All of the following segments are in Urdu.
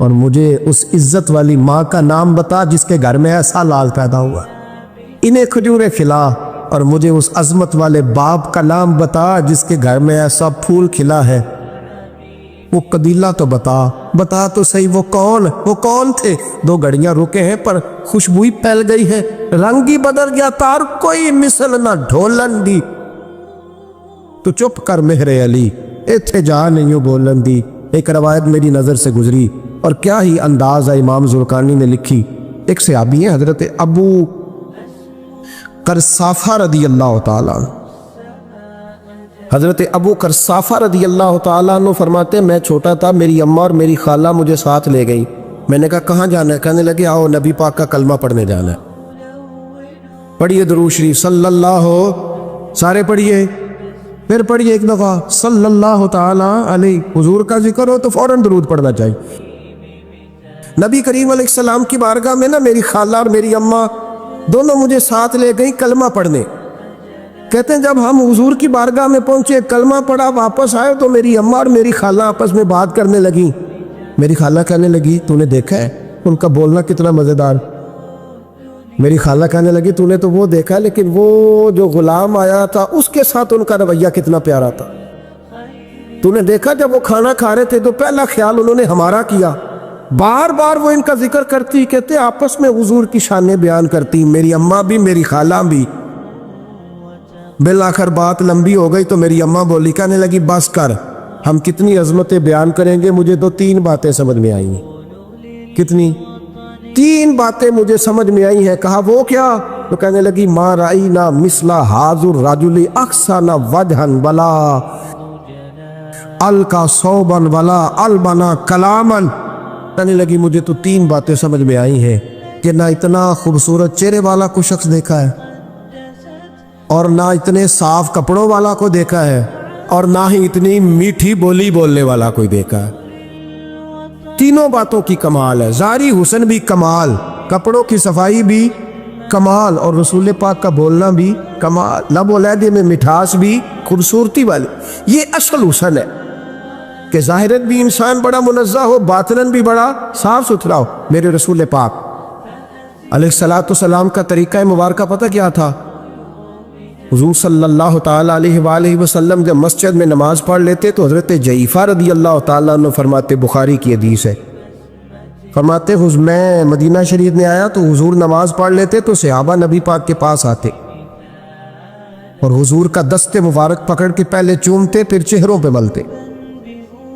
اور مجھے اس عزت والی ماں کا نام بتا جس کے گھر میں ایسا لال پیدا ہوا، انہیں کھجوریں کھلا، اور مجھے اس عظمت والے باپ کا نام بتا جس کے گھر میں ایسا پھول کھلا ہے۔ وہ قبیلہ تو بتا تو صحیح، وہ کون تھے؟ 2 گھڑیاں رکے ہیں پر خوشبوئی پھیل گئی ہے، رنگ ہی بدل گیا، تار کوئی مثل نہ ڈھولن دی۔ تو چپ کر مہر علی، ایتھے جا نہیں ہو بولن دی۔ ایک روایت میری نظر سے گزری، اور کیا ہی انداز ہے امام زرقانی نے لکھی۔ ایک صحابی ہیں حضرت ابو قرصافہ رضی اللہ تعالیٰ عنہ۔ حضرت ابو قرصافہ رضی اللہ تعالیٰ عنہ فرماتے میں چھوٹا تھا، میری اماں اور میری خالہ مجھے ساتھ لے گئی۔ میں نے کہا کہاں جانا ہے؟ کہنے لگے آؤ نبی پاک کا کلمہ پڑھنے جانا ہے۔ پڑھیے درود شریف صلی اللہ، سارے پڑھیے، پھر پڑھیے ایک دفعہ صلی اللہ تعالیٰ علیہ۔ حضور کا ذکر ہو تو فوراً درود پڑھنا چاہیے۔ نبی کریم علیہ السلام کی بارگاہ میں نا میری خالہ اور میری اماں دونوں مجھے ساتھ لے گئی کلمہ پڑھنے۔ کہتے ہیں جب ہم حضور کی بارگاہ میں پہنچے، کلمہ پڑھا، واپس آئے تو میری اماں اور میری خالہ آپس میں بات کرنے لگیں۔ میری خالہ کہنے لگی تو نے دیکھا ہے ان کا بولنا کتنا مزیدار؟ میری خالہ کہنے لگی تو نے تو وہ دیکھا، لیکن وہ جو غلام آیا تھا اس کے ساتھ ان کا رویہ کتنا پیارا تھا۔ تو نے دیکھا جب وہ کھانا کھا رہے تھے تو پہلا خیال انہوں نے ہمارا کیا۔ بار بار وہ ان کا ذکر کرتی، کہتے آپس میں حضور کی شانیں بیان کرتی، میری اماں بھی میری خالہ بھی۔ بالآخر بات لمبی ہو گئی تو میری اماں بولی، کہنے لگی بس کر، ہم کتنی عظمتیں بیان کریں گے، مجھے تو 3 باتیں سمجھ میں آئی ہیں۔ کتنی؟ 3 باتیں مجھے سمجھ میں آئی ہیں۔ کہا وہ کیا؟ تو کہنے لگی ما رأینا مثل ھذا الرجل احسن وجھا ولا القى ثوبا ولا البنا کلاما۔ کہنے لگی مجھے تو 3 باتیں سمجھ میں آئی ہیں کہ نہ اتنا خوبصورت چہرے والا کوئی شخص دیکھا ہے، اور نہ اتنے صاف کپڑوں والا کو دیکھا ہے، اور نہ ہی اتنی میٹھی بولی بولنے والا کوئی دیکھا ہے۔ 3 باتوں کی کمال ہے، ظاہری حسن بھی کمال، کپڑوں کی صفائی بھی کمال، اور رسول پاک کا بولنا بھی کمال، لب و لہجے میں مٹھاس بھی خوبصورتی والی۔ یہ اصل حسن ہے کہ ظاہرت بھی انسان بڑا منزہ ہو، باطناً بھی بڑا صاف ستھرا ہو۔ میرے رسول پاک علیہ السلام کا طریقہ مبارکہ پتہ کیا تھا؟ حضور صلی اللہ تعالیٰ علیہ وآلہ وسلم جب مسجد میں نماز پڑھ لیتے تو حضرت جعفہ رضی اللہ تعالیٰ عنہ فرماتے، بخاری کی حدیث ہے، فرماتے میں مدینہ شریف میں آیا تو حضور نماز پڑھ لیتے تو صحابہ نبی پاک کے پاس آتے اور حضور کا دست مبارک پکڑ کے پہلے چومتے پھر چہروں پہ ملتے،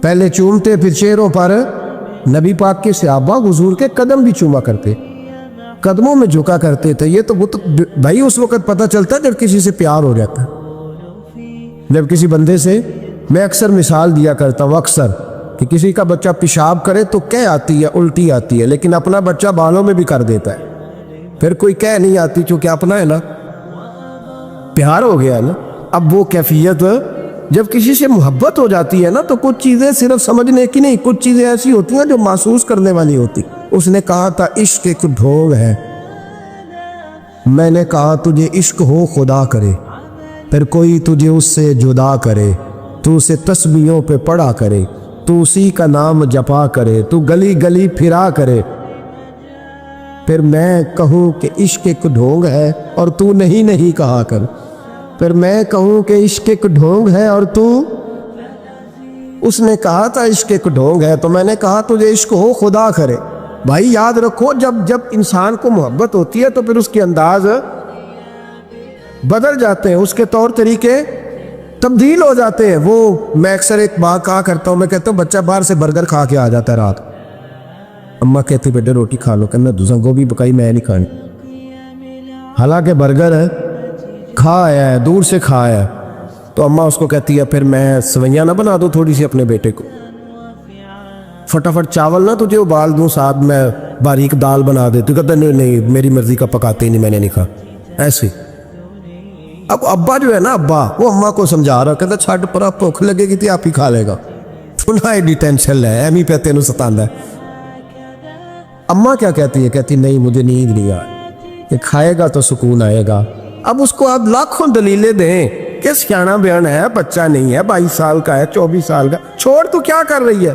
پہلے چومتے پھر چہروں پر۔ نبی پاک کے صحابہ حضور کے قدم بھی چوما کرتے، قدموں میں جھکا کرتے تھے۔ یہ تو بھائی اس وقت پتہ چلتا ہے جب کسی سے پیار ہو جاتا ہے، جب کسی بندے سے، میں اکثر مثال دیا کرتا ہوں اکثر کہ کسی کا بچہ پیشاب کرے تو کہہ آتی ہے، الٹی آتی ہے، لیکن اپنا بچہ بالوں میں بھی کر دیتا ہے، پھر کوئی کہہ نہیں آتی چونکہ اپنا ہے نا، پیار ہو گیا نا۔ اب وہ کیفیت جب کسی سے محبت ہو جاتی ہے نا تو کچھ چیزیں صرف سمجھنے کی نہیں، کچھ چیزیں ایسی ہوتی ہیں جو محسوس کرنے والی ہوتی۔ اس نے کہا تھا عشق ایک ڈھونگ ہے، میں نے کہا تجھے عشق ہو خدا کرے، پھر کوئی تجھے اس سے جدا کرے، تو اسے تسبیحوں پہ پڑھا کرے، تو اسی کا نام جپا کرے، تو گلی گلی پھرا کرے، پھر میں کہوں کہ عشق ایک ڈھونگ ہے اور تو نہیں کہا کر، پھر میں کہوں کہ عشق ایک ڈھونگ ہے اور تو۔ اس نے کہا تھا عشق ایک ڈھونگ ہے تو میں نے کہا تجھے عشق ہو خدا کرے۔ بھائی یاد رکھو جب انسان کو محبت ہوتی ہے تو پھر اس کے انداز بدل جاتے ہیں، اس کے طور طریقے تبدیل ہو جاتے ہیں۔ وہ میں اکثر ایک بات کہا کرتا ہوں، میں کہتا ہوں بچہ باہر سے برگر کھا کے آ جاتا ہے رات، اماں کہتی بیٹے روٹی کھا لو، کہنا دوسرا گوبھی پکائی میں نہیں کھانی، حالانکہ برگر ہے کھا آیا ہے، دور سے کھا آیا ہے، تو اماں اس کو کہتی ہے پھر میں سویاں نہ بنا دو تھوڑی سی اپنے بیٹے کو، فٹافٹ چاول نہ تجھے ابال دوں، ساتھ میں باریک دال بنا دے، تو کہتا نہیں میری مرضی کا پکاتے ہی نہیں، میں نے نہیں کھا ایسے۔ اب ابا جو ہے نا، ابا وہ اماں کو سمجھا رہا، کہتا چھاٹ پرا بھوک لگے گی تھی آپ ہی کھا لے گا، سنا ایڈی ٹینشن ہے ایمی پہ تینوں ستاندہ ہے۔ اماں کیا کہتی ہے؟ کہتی نہیں مجھے نیند نہیں آ، کہ کھائے گا تو سکون آئے گا۔ اب اس کو آپ لاکھوں دلیلیں دیں کہ سیاںا بیان ہے، بچہ نہیں ہے، 22 سال کا ہے، 24 سال کا، چھوڑ تو کیا کر رہی ہے؟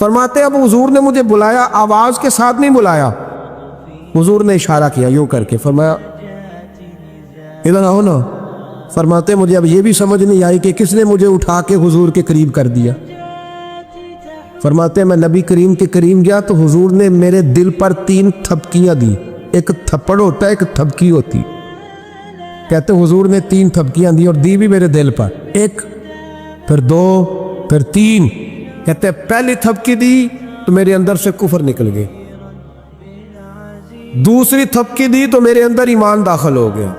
فرماتے اب حضور نے مجھے بلایا, آواز کے ساتھ نہیں بلایا, حضور نے اشارہ کیا یوں کر کے, فرمایا ادھر آؤ نا. فرماتے مجھے اب یہ بھی سمجھ نہیں آئی کہ کس نے مجھے اٹھا کے حضور کے قریب کر دیا. فرماتے میں نبی کریم کے قریب گیا تو حضور نے میرے دل پر 3 تھپکیاں دی. ایک تھپڑ ہوتا ہے, ایک تھپکی ہوتی. کہتے حضور نے 3 تھپکیاں دی اور دی بھی میرے دل پر, 1 پھر 2 پھر 3. کہتے پہلی تھپکی دی تو میرے اندر سے کفر نکل گئے, دوسری تھپکی دی تو میرے اندر ایمان داخل ہو گیا,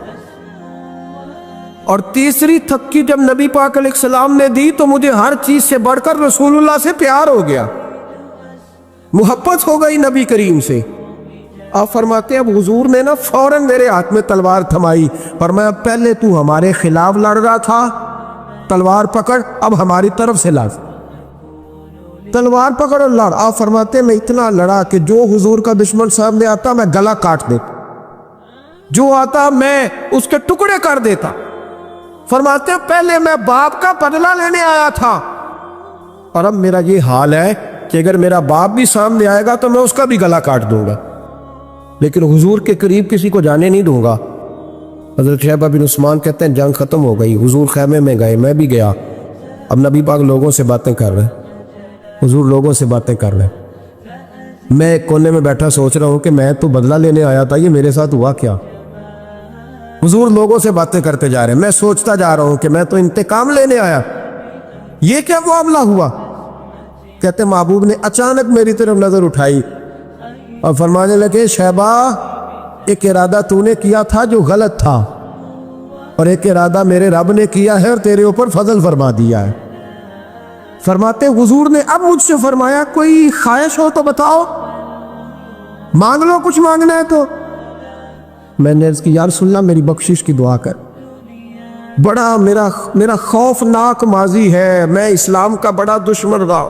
اور تیسری تھپکی جب نبی پاک علیہ السلام نے دی تو مجھے ہر چیز سے بڑھ کر رسول اللہ سے پیار ہو گیا, محبت ہو گئی نبی کریم سے. آپ فرماتے اب حضور نے نا فوراً میرے ہاتھ میں تلوار تھمائی, فرمایا پہلے تو ہمارے خلاف لڑ رہا تھا, تلوار پکڑ اب ہماری طرف سے لڑ, تلوار پکڑ اور لڑ. آپ فرماتے میں اتنا لڑا کہ جو حضور کا دشمن سامنے آتا میں گلا کاٹ دیتا, جو آتا میں اس کے ٹکڑے کر دیتا. فرماتے پہلے میں باپ کا بدلہ لینے آیا تھا, اور اب میرا یہ حال ہے کہ اگر میرا باپ بھی سامنے آئے گا تو میں اس کا بھی گلا کاٹ دوں گا, لیکن حضور کے قریب کسی کو جانے نہیں دوں گا. حضرت شیبہ بن عثمان کہتے ہیں جنگ ختم ہو گئی, حضور خیمے میں گئے, میں بھی گیا. اب نبی پاک لوگوں سے باتیں کر رہے ہیں, حضور لوگوں سے باتیں کر رہے ہیں. میں ایک کونے میں بیٹھا سوچ رہا ہوں کہ میں تو بدلہ لینے آیا تھا, یہ میرے ساتھ ہوا کیا. حضور لوگوں سے باتیں کرتے جا رہے ہیں, میں سوچتا جا رہا ہوں کہ میں تو انتقام لینے آیا, یہ کیا معاملہ ہوا. کہتے محبوب نے اچانک میری طرف نظر اٹھائی اور فرمانے لگے شیبہ ایک ارادہ تو نے کیا تھا جو غلط تھا, اور ایک ارادہ میرے رب نے کیا ہے اور تیرے اوپر فضل فرما دیا ہے. فرماتے حضور نے اب مجھ سے فرمایا کوئی خواہش ہو تو بتاؤ, مانگ لو کچھ مانگنا ہے تو. میں نے عرض کی یا رسول اللہ میری بخشش کی دعا کر, بڑا میرا خوفناک ماضی ہے, میں اسلام کا بڑا دشمن رہا.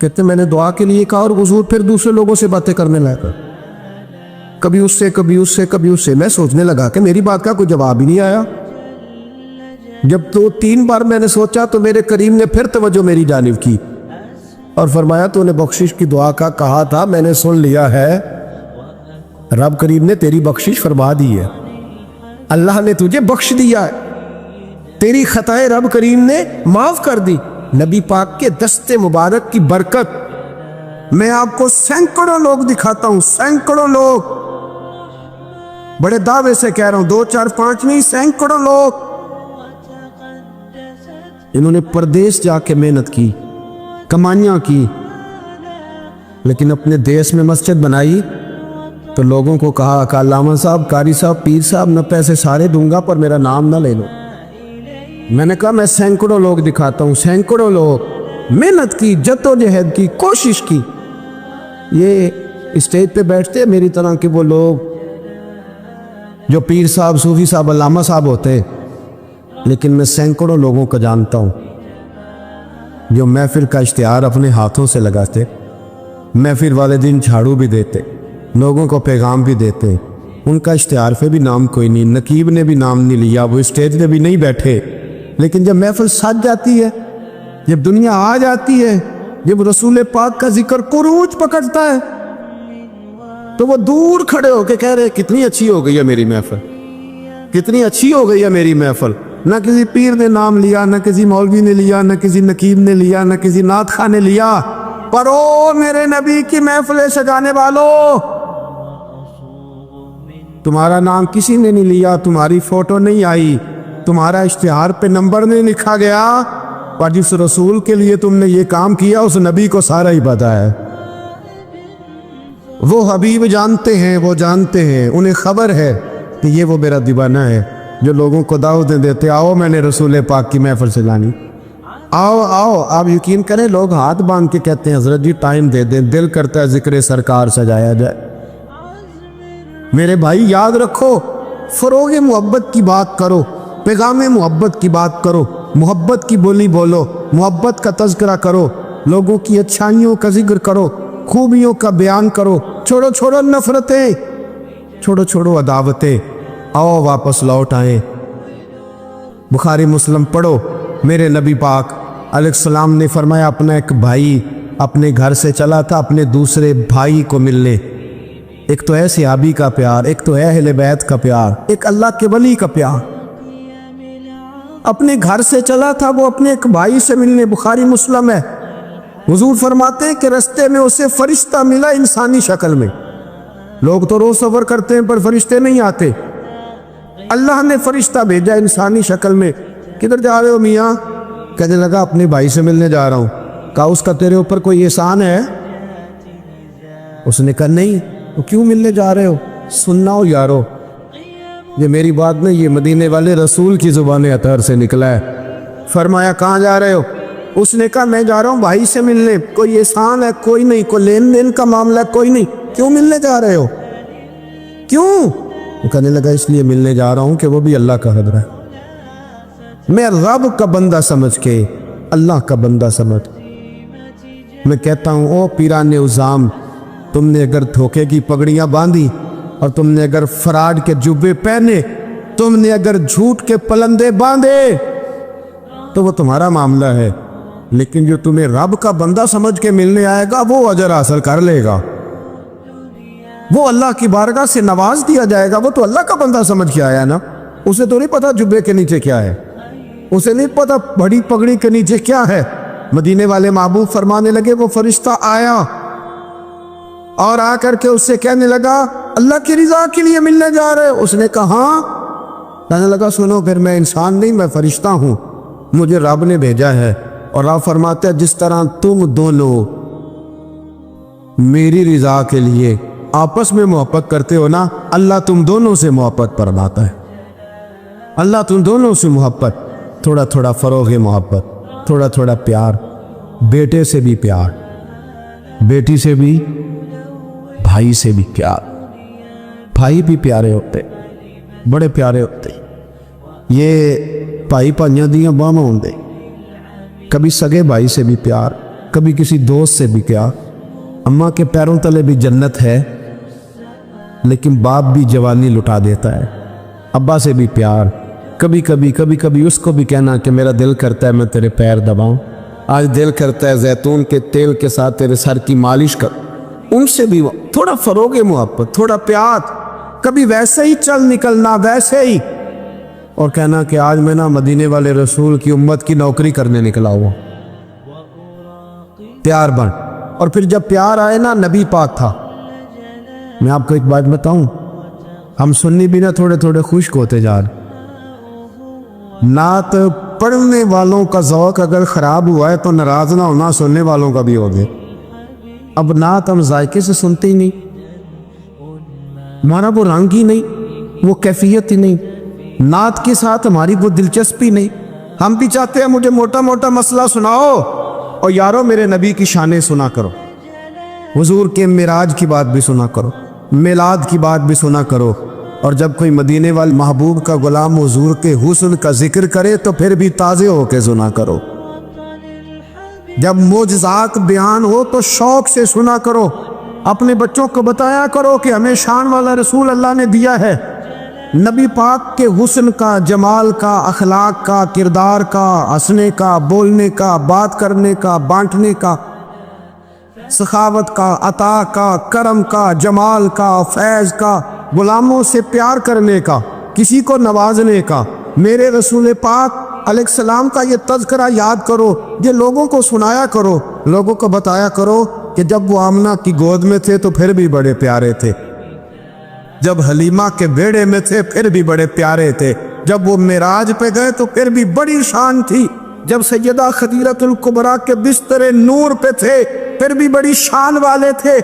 کہتے میں نے دعا کے لیے کہا اور حضور پھر دوسرے لوگوں سے باتیں کرنے لگا, کبھی اس سے کبھی اس سے کبھی اس سے. میں سوچنے لگا کہ میری بات کا کوئی جواب ہی نہیں آیا. جب 2-3 بار میں نے سوچا تو میرے کریم نے پھر توجہ میری جانب کی اور فرمایا تو نے بخشش کی دعا کا کہا تھا, میں نے سن لیا ہے, رب کریم نے تیری بخشش فرما دی ہے, اللہ نے تجھے بخش دیا ہے, تیری خطائیں رب کریم نے معاف کر دی. نبی پاک کے دست مبارک کی برکت میں آپ کو سینکڑوں لوگ دکھاتا ہوں, سینکڑوں لوگ, بڑے دعوے سے کہہ رہا ہوں, 2 4 5 نہیں, سینکڑوں لوگ انہوں نے پردیس جا کے محنت کی, کمائیاں کی, لیکن اپنے دیش میں مسجد بنائی تو لوگوں کو کہا کہ علامہ صاحب, قاری صاحب, پیر صاحب, میں پیسے سارے دوں گا پر میرا نام نہ لے لو. میں نے کہا میں سینکڑوں لوگ دکھاتا ہوں, سینکڑوں لوگ, محنت کی, جدوجہد کی, کوشش کی. یہ اسٹیج پہ بیٹھتے میری طرح کے وہ لوگ جو پیر صاحب, صوفی صاحب, علامہ صاحب ہوتے, لیکن میں سینکڑوں لوگوں کو جانتا ہوں جو محفل کا اشتہار اپنے ہاتھوں سے لگاتے, محفل والے دن جھاڑو بھی دیتے, لوگوں کو پیغام بھی دیتے, ان کا اشتہار پہ بھی نام کوئی نہیں, نقیب نے بھی نام نہیں لیا, وہ اسٹیج پہ بھی نہیں بیٹھے, لیکن جب محفل سج جاتی ہے, جب دنیا آ جاتی ہے, جب رسول پاک کا ذکر قروج پکڑتا ہے تو وہ دور کھڑے ہو کے کہہ رہے کتنی اچھی ہو گئی ہے میری محفل, کتنی اچھی ہو گئی ہے میری محفل. نہ کسی پیر نے نام لیا, نہ کسی مولوی نے لیا, نہ کسی نقیب نے لیا, نہ کسی نعت خواہ نے لیا, پر او میرے نبی کی محفلیں سجانے والوں, تمہارا نام کسی نے نہیں لیا, تمہاری فوٹو نہیں آئی, تمہارا اشتہار پہ نمبر نہیں لکھا گیا, پر جس رسول کے لیے تم نے یہ کام کیا اس نبی کو سارا ہی پتہ ہے. وہ حبیب جانتے ہیں, وہ جانتے ہیں, انہیں خبر ہے کہ یہ وہ میرا دیوانہ ہے جو لوگوں کو دعوتیں دیتے, آؤ میں نے رسول پاک کی محفل سے لانی, آؤ آؤ. آپ یقین کریں لوگ ہاتھ باندھ کے کہتے ہیں حضرت جی ٹائم دے دیں, دل کرتا ہے ذکر سرکار سجایا جائے. میرے بھائی یاد رکھو, فروغ محبت کی بات کرو, پیغام محبت کی بات کرو, محبت کی بولی بولو, محبت کا تذکرہ کرو, لوگوں کی اچھائیوں کا ذکر کرو, خوبیوں کا بیان کرو, چھوڑو چھوڑو نفرتیں, چھوڑو چھوڑو عداوتیں, آؤ واپس لوٹ آئیں. بخاری مسلم پڑھو, میرے نبی پاک علیہ السلام نے فرمایا اپنا ایک بھائی اپنے گھر سے چلا تھا اپنے دوسرے بھائی کو ملنے. ایک تو ہے صحابی کا پیار, ایک تو ہے اہل بیت کا پیار, ایک اللہ کے ولی کا پیار. اپنے گھر سے چلا تھا وہ اپنے ایک بھائی سے ملنے, بخاری مسلم ہے. حضور فرماتے ہیں کہ رستے میں اسے فرشتہ ملا انسانی شکل میں. لوگ تو روز سفر کرتے ہیں پر فرشتے نہیں آتے. اللہ نے فرشتہ بھیجا انسانی شکل میں. کدھر جا رہے ہو میاں؟ کہنے لگا اپنے بھائی سے ملنے جا رہا ہوں. کہا اس کا تیرے اوپر کوئی احسان ہے؟ اس نے کہا نہیں. تو کیوں ملنے جا رہے ہو؟ سننا ہو یارو, یہ میری بات نہیں, یہ مدینے والے رسول کی زبان اطہر سے نکلا ہے. فرمایا کہاں جا رہے ہو؟ اس نے کہا میں جا رہا ہوں بھائی سے ملنے. کوئی احسان ہے؟ کوئی نہیں. کوئی لین دین کا معاملہ ہے؟ کوئی نہیں. کیوں ملنے جا رہے ہو؟ کیوں؟ وہ کہنے لگا اس لیے ملنے جا رہا ہوں کہ وہ بھی اللہ کا حضرہ ہے. میں رب کا بندہ سمجھ کے, اللہ کا بندہ سمجھ, میں کہتا ہوں او پیران عظام, تم نے اگر دھوکے کی پگڑیاں باندھی اور تم نے اگر فراڈ کے جبے پہنے, تم نے اگر جھوٹ کے پلندے باندھے تو وہ تمہارا معاملہ ہے, لیکن جو تمہیں رب کا بندہ سمجھ کے ملنے آئے گا وہ اجر حاصل کر لے گا. وہ اللہ کی بارگاہ سے نواز دیا جائے گا. وہ تو اللہ کا بندہ سمجھ کے آیا نا, اسے تو نہیں پتا جبے کے نیچے کیا ہے, اسے نہیں پتا بڑی پگڑی کے نیچے کیا ہے. مدینے والے محبوب فرمانے لگے وہ فرشتہ آیا اور آ کر کے اس سے کہنے لگا اللہ کی رضا کے لیے ملنے جا رہے ہو؟ اس نے کہا ہاں. کہنے لگا سنو پھر میں انسان نہیں, میں فرشتہ ہوں, مجھے رب نے بھیجا ہے. اور رب فرماتا ہے جس طرح تم دونوں میری رضا کے لیے آپس میں محبت کرتے ہو نا, اللہ تم دونوں سے محبت فرماتا ہے. اللہ تم دونوں سے محبت, تھوڑا تھوڑا فروغ محبت, تھوڑا تھوڑا پیار, بیٹے سے بھی پیار, بیٹی سے بھی, بھائی سے بھی پیار. بھائی بھی پیارے ہوتے, بڑے پیارے ہوتے. یہ بھائی پائیاں دیاں باہماں ہوندے. کبھی سگے بھائی سے بھی پیار, کبھی کسی دوست سے بھی پیار. اماں کے پیروں تلے بھی جنت ہے, لیکن باپ بھی جوانی لٹا دیتا ہے. ابا سے بھی پیار, کبھی کبھی اس کو بھی کہنا کہ میرا دل کرتا ہے میں تیرے پیر دباؤں, آج دل کرتا ہے زیتون کے تیل کے ساتھ تیرے سر کی مالش کر. ان سے بھی تھوڑا فروغ محبت, تھوڑا پیار. کبھی ویسے ہی چل نکلنا, ویسے ہی, اور کہنا کہ آج میں نا مدینے والے رسول کی امت کی نوکری کرنے نکلا ہوا. پیار بن. اور پھر جب پیار آئے نا, نبی پاک تھا. میں آپ کو ایک بات بتاؤں, ہم سنی بھی نا تھوڑے تھوڑے خشک ہوتے جا رہے. نعت پڑھنے والوں کا ذوق اگر خراب ہوا ہے تو ناراض نہ ہونا سننے والوں کا بھی ہو گیا. اب نعت ہم ذائقے سے سنتے ہی نہیں, ہمارا وہ رنگ ہی نہیں, وہ کیفیت ہی نہیں, نعت کے ساتھ ہماری وہ دلچسپی نہیں. ہم بھی چاہتے ہیں مجھے موٹا موٹا مسئلہ سناؤ, اور یارو میرے نبی کی شانیں سنا کرو, حضور کے معراج کی بات بھی سنا کرو, میلاد کی بات بھی سنا کرو. اور جب کوئی مدینے والے محبوب کا غلام حضور کے حسن کا ذکر کرے تو پھر بھی تازے ہو کے سنا کرو. جب معجزات بیان ہو تو شوق سے سنا کرو. اپنے بچوں کو بتایا کرو کہ ہمیں شان والا رسول اللہ نے دیا ہے. نبی پاک کے حسن کا, جمال کا, اخلاق کا, کردار کا, ہنسنے کا, بولنے کا, بات کرنے کا, بانٹنے کا, سخاوت کا, عطا کا, کرم کا, جمال کا, فیض کا, غلاموں سے پیار کرنے کا, کسی کو نوازنے کا. میرے رسول پاک علیہ السلام کا یہ تذکرہ یاد کرو, یہ لوگوں کو سنایا کرو, لوگوں کو بتایا کرو کہ جب وہ آمنہ کی گود میں تھے تو پھر بھی بڑے پیارے تھے, جب حلیمہ کے بیڑے میں تھے پھر بھی بڑے پیارے تھے, جب وہ معراج پہ گئے تو پھر بھی بڑی شان تھی, جب سیدہ خدیجہ الکبریٰ کے بستر نور پہ تھے پھر بھی بڑی شان والے تھے.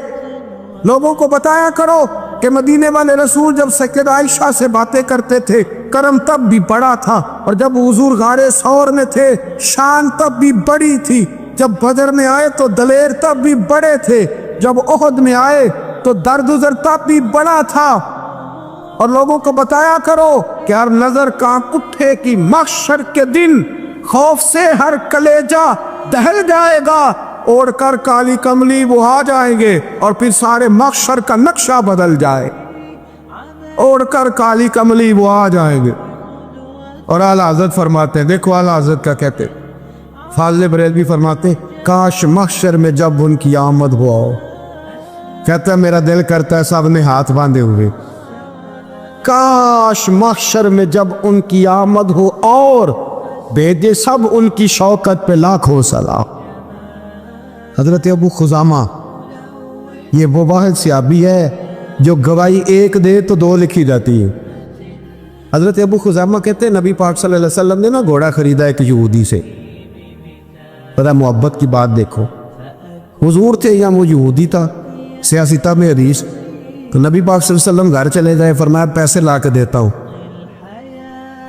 لوگوں کو بتایا کرو کہ مدینے والے رسول جب سیدہ عائشہ سے باتیں کرتے تھے کرم تب بھی بڑا تھا, اور جب حضور غار ثور میں تھے شان تب بھی بڑی تھی, جب بدر میں آئے تو دلیر تب بھی بڑے تھے, جب احد میں آئے تو درد و زر تب بھی بڑا تھا. اور لوگوں کو بتایا کرو کہ ہر نظر کانپ اٹھے کہ محشر کے دن خوف سے ہر کلیجہ دہل جائے گا, اوڑھ کر کالی کملی وہ آ جائیں گے اور پھر سارے محشر کا نقشہ بدل جائے. اوڑھ کر کالی کملی وہ آ جائیں گے. اور اعلیٰ حضرت فرماتے ہیں, دیکھو اعلیٰ حضرت کا کہتے, فاضل بریلوی فرماتے کاش محشر میں جب ان کی آمد ہو آؤ. کہتا ہے میرا دل کرتا ہے سب نے ہاتھ باندھے ہوئے, کاش محشر میں جب ان کی آمد ہو اور بھیجے سب ان کی شوکت پہ لاکھوں سلام. حضرت ابو خزامہ یہ وہ واحد صحابی ہے جو گواہی ایک دے تو دو لکھی جاتی ہے. حضرت ابو خزامہ کہتے ہیں نبی پاک صلی اللہ علیہ وسلم نے نا گھوڑا خریدا ایک یہودی سے. پتہ محبت کی بات دیکھو, حضور تھے یا وہ یہودی تھا, سیاستہ میں حدیث. تو نبی پاک صلی اللہ علیہ وسلم گھر چلے گئے, فرمایا پیسے لا کے دیتا ہوں.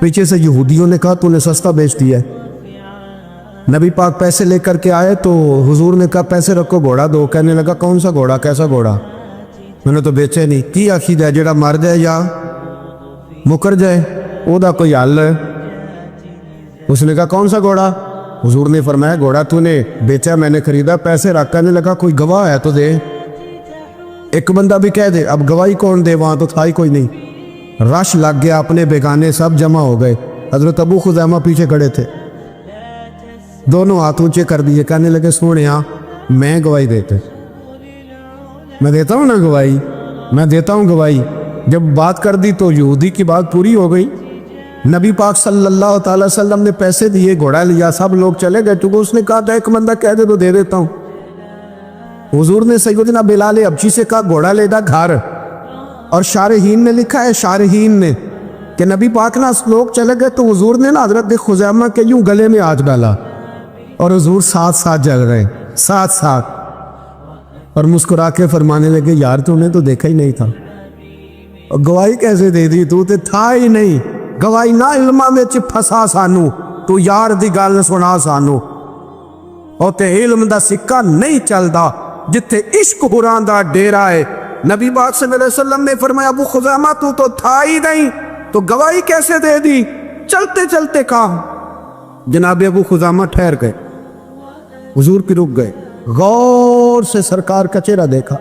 پیچھے سے یہودیوں نے کہا تو نے سستا بیچ دیا ہے. نبی پاک پیسے لے کر کے آئے تو حضور نے کہا پیسے رکھو گھوڑا دو. کہنے لگا کون سا گھوڑا, کیسا گھوڑا, میں نے تو بیچے نہیں. کی آخی جائے جڑا مر جائے یا مکر جائے او دا کوئی حل ہے. اس نے کہا کون سا گھوڑا, حضور نے فرمایا گھوڑا تو نے بیچا میں نے خریدا, پیسے رکھ. کہنے لگا کوئی گواہ ہے تو دے. ایک بندہ بھی کہہ دے, اب گواہی کون دے, وہاں تو تھا ہی کوئی نہیں. رش لگ گیا, اپنے بیگانے سب جمع ہو گئے. حضرت ابو خزامہ پیچھے کھڑے تھے, دونوں ہاتھ اونچے کر دیے. کہنے لگے سونیا میں گواہی دیتے, میں دیتا ہوں نا گواہی, میں دیتا ہوں گواہی. جب بات کر دی تو یہودی کی بات پوری ہو گئی. نبی پاک صلی اللہ تعالی وسلم نے پیسے دیے, گھوڑا لیا, سب لوگ چلے گئے. چونکہ اس نے کہا تھا ایک بندہ کہہ دے تو دے دیتا ہوں. حضور نے سیدنا بلال حبشی سے کہا گھوڑا لے دا گھر. اور شارحین نے لکھا ہے, شارحین نے, کہ نبی پاک نا لوگ چلے گئے تو حضور نے نا حضرت خزیمہ کے یوں گلے میں ہاتھ ڈالا اور حضور ساتھ ساتھ جل رہے, ساتھ ساتھ, اور مسکرا کے فرمانے لگے یار تو نے تو دیکھا ہی نہیں تھا, اور گواہی کیسے دے دی, تو تے تھا ہی نہیں. گواہی نہ علماء میں پھسا سانو, تو یار دی گل سنا سانو. اور تے علم دا سکہ نہیں چلدا جتھے عشق حران دا ڈیرا ہے. نبی پاک صلی اللہ علیہ وسلم نے فرمایا ابو خزامہ تو تھا ہی نہیں, تو گواہی کیسے دے دی. چلتے چلتے کام جناب ابو خزامہ ٹھہر گئے, حضور پہ رک گئے, غور سے سرکار کا چہرہ دیکھا,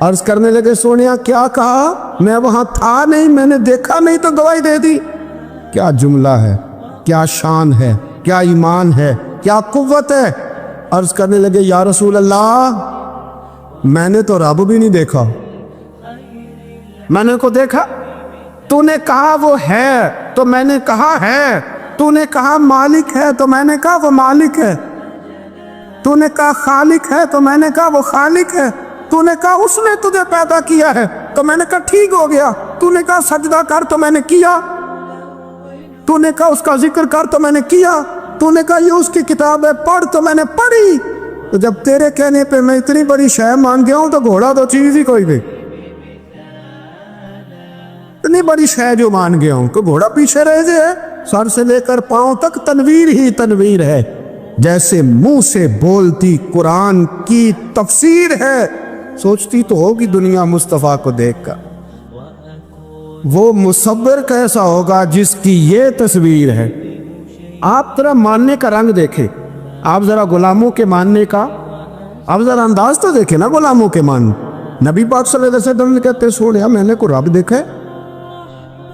عرض کرنے لگے سونیا کیا کہا, میں وہاں تھا نہیں, میں نے دیکھا نہیں تو گواہی دے دی. کیا جملہ ہے, کیا شان ہے, کیا ایمان ہے, کیا قوت ہے. عرض کرنے لگے یا رسول اللہ میں نے تو رب بھی نہیں دیکھا, میں نے کو دیکھا, تو نے کہا وہ ہے تو میں نے کہا ہے, تو نے کہا مالک ہے تو میں نے کہا وہ مالک ہے, تو نے کہا خالق ہے تو میں نے کہا وہ خالق ہے, تو نے کہا اس نے تجھے پیدا کیا ہے تو میں نے کہا ٹھیک ہو گیا, تو نے کہا سجدہ کر تو میں نے کیا, تو نے کہا اس کا ذکر کر تو میں نے کیا, تو نے کہا یہ اس کی کتاب ہے پڑھ تو میں نے پڑھی. تو جب تیرے کہنے پہ میں اتنی بڑی شے مان گیا ہوں تو گھوڑا تو چیز ہی کوئی بھی, اتنی بڑی شے جو مان گیا ہوں تو گھوڑا پیچھے رہ جائے, سر سے لے کر پاؤں تک تنویر ہی تنویر ہے, جیسے منہ سے بولتی قرآن کی تفسیر ہے. سوچتی تو ہوگی دنیا مصطفیٰ کو دیکھ کر وہ مصور کیسا ہوگا جس کی یہ تصویر ہے. آپ ذرا ماننے کا رنگ دیکھیں, آپ ذرا غلاموں کے ماننے کا, آپ ذرا انداز تو دیکھیں نا غلاموں کے مان. نبی پاک صلی اللہ علیہ وسلم نے کہتے سوڑیا میں نے کو رب دیکھا ہے,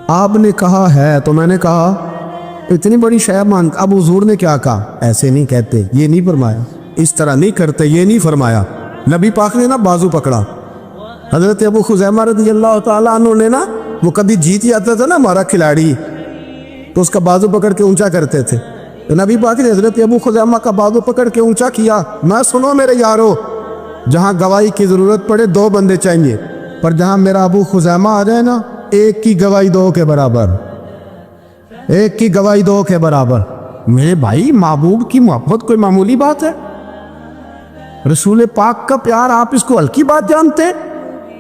آپ نے کہا ہے تو میں نے کہا اتنی بڑی شے مان. اب حضور نے کیا کہا, ایسے نہیں کہتے, یہ نہیں فرمایا, اس طرح نہیں کرتے, یہ نہیں فرمایا. نبی پاک نے نا بازو پکڑا. حضرت ابو خزیمہ رضی اللہ تعالیٰ عنہ نے نا, وہ کبھی جیت جاتا تھا نا ہمارا کھلاڑی, تو اس کا بازو پکڑ کے اونچا کرتے تھے. تو نبی پاک نے حضرت ابو خزیمہ کا بازو پکڑ کے اونچا کیا. میں سنو میرے یارو, جہاں گواہی کی ضرورت پڑے دو بندے چاہیے, پر جہاں میرا ابو خزیمہ آ جائے نا, ایک کی گواہی دو کے برابر, ایک کی گواہی دو کے برابر. میرے بھائی محبوب کی محبت کوئی معمولی بات ہے, رسول پاک کا پیار آپ اس کو ہلکی بات جانتے.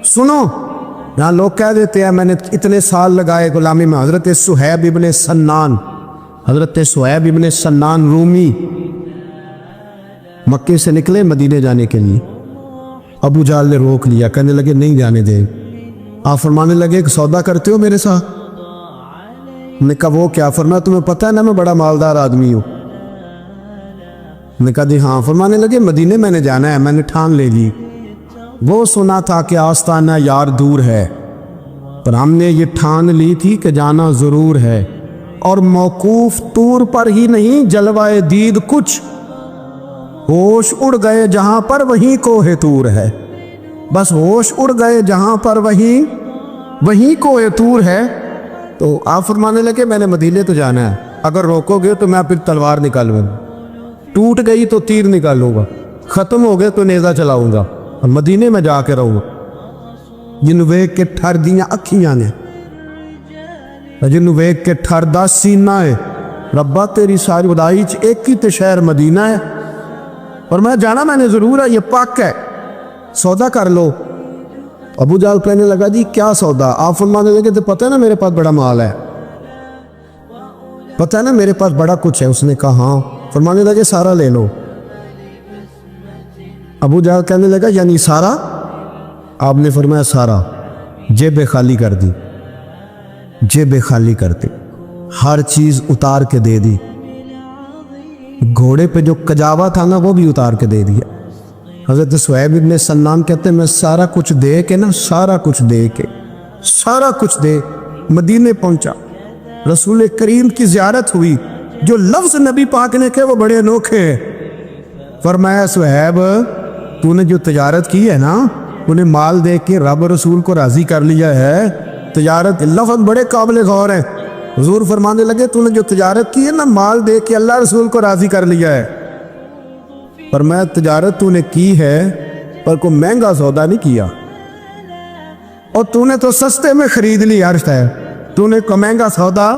سنو یہاں لوگ کہہ دیتے ہیں میں نے اتنے سال لگائے غلامی میں. حضرت سہیب ابن سنان, حضرت سہیب ابن سنان رومی مکے سے نکلے مدینے جانے کے لیے. ابو جہل نے روک لیا, کہنے لگے نہیں جانے دیں. آپ فرمانے لگے کہ سودا کرتے ہو میرے ساتھ؟ نے کہا وہ کیا؟ فرمایا تمہیں پتہ ہے نا میں بڑا مالدار آدمی ہوں. نے کہا جی ہاں. فرمانے لگے مدینے میں نے جانا ہے, میں نے ٹھان لے لی. وہ سنا تھا کہ آستانہ یار دور ہے, پر ہم نے یہ ٹھان لی تھی کہ جانا ضرور ہے, اور موقوف طور پر ہی نہیں جلوائے دید کچھ ہوش اڑ گئے جہاں پر وہیں کوہ طور ہے. بس ہوش اڑ گئے جہاں پر وہیں کوہ طور ہے. تو آپ فرمانے لگے میں نے مدینے تو جانا ہے, اگر روکو گے تو میں پھر تلوار نکالوں گا, ٹوٹ گئی تو تیر نکالوں گا, ختم ہو گئے تو نیزہ چلاؤں گا, اور مدینے میں جا کے رہوں گا. جنوں ویکھ کے ٹھر دیاں اکھیاں نے, جنوں ویکھ کے ٹھر دا سینہ ہے, ربا تیری ساری خدائی چ ایک ہی تے شہر مدینہ ہے, اور میں جانا میں نے ضرور ہے, یہ پاک ہے, سودا کر لو. ابو جہل کہنے لگا جی کیا سودا؟ آپ فرمانے لگے تو پتہ ہے نا میرے پاس بڑا مال ہے, پتہ ہے نا میرے پاس بڑا کچھ ہے. اس نے کہا ہاں. فرمانے لگے سارا لے لو. ابو جہل کہنے لگا یعنی سارا؟ آپ نے فرمایا سارا. جیبیں خالی کر دی, جیبیں خالی کر دی, ہر چیز اتار کے دے دی. گھوڑے پہ جو کجاوا تھا نا وہ بھی اتار کے دے دیا. حضرت صہیب ابن سلام کہتے ہیں میں سارا کچھ دے کے نا, سارا کچھ دے مدینے پہنچا. رسول کریم کی زیارت ہوئی. جو لفظ نبی پاک نے کہے وہ بڑے انوکھے. فرمایا صہیب تو نے جو تجارت کی ہے نا, انہیں مال دے کے رب رسول کو راضی کر لیا ہے. تجارت لفظ بڑے قابل غور ہیں. حضور فرمانے لگے تو نے جو تجارت کی ہے نا, مال دے کے اللہ رسول کو راضی کر لیا ہے. فرمایا تجارت تو نے کی ہے پر کوئی مہنگا سودا نہیں کیا, اور تو نے تو سستے میں خرید لی. عرش ہے تو نے کوئی مہنگا سودا